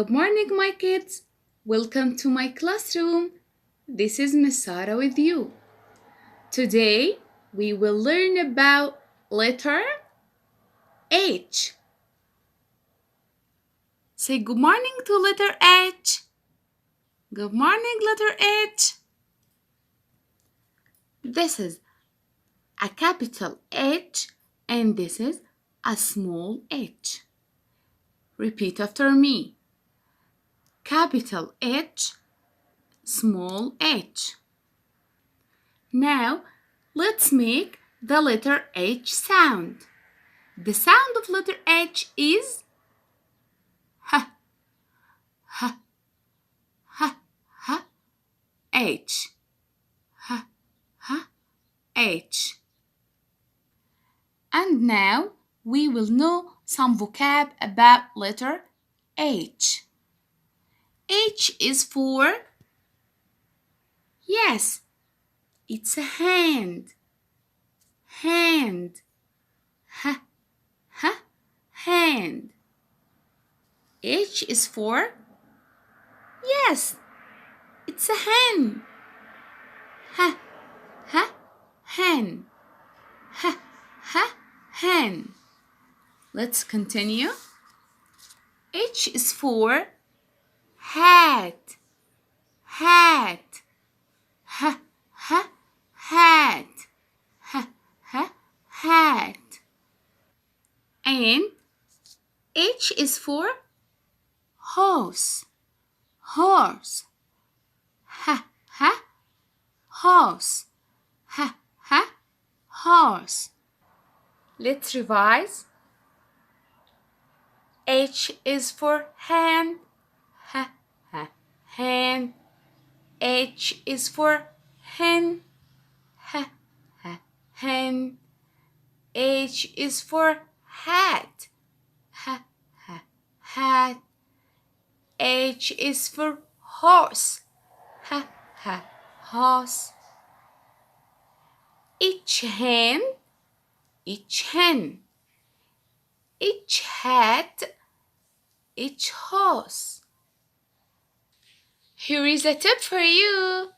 Good morning, my kids. Welcome to my classroom. This is Miss Sarah with you. Today, we will learn about letter H. Say good morning to letter H. Good morning, letter H. This is a capital H and this is a small h. Repeat after me. Capital H, small h. Now, let's make the letter H sound. The sound of letter H is H, H, H, H, H, H, H, H. And now we will know some vocab about letter H. H is for, yes, it's a hand. Hand. H, H, hand. H is for, yes, it's a hen. H, H, hen. H, H, hen. Let's continue. H is for hat. Hat. H, H, hat. H, H, hat. And H is for horse. Horse. H, H, horse. H, H, horse. Let's revise. H is for hand. H, H, hand. H is for hen. H, H, hen. H is for hat. H, H, hat. H is for horse. H, H, horse. Each hen. Each hen. Each hat. Each horse. Here is a tip for you.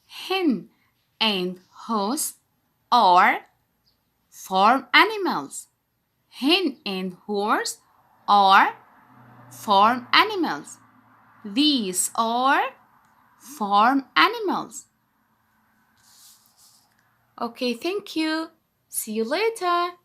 Hen and horse are farm animals. Hen and horse are farm animals. These are farm animals. Okay, thank you. See you later.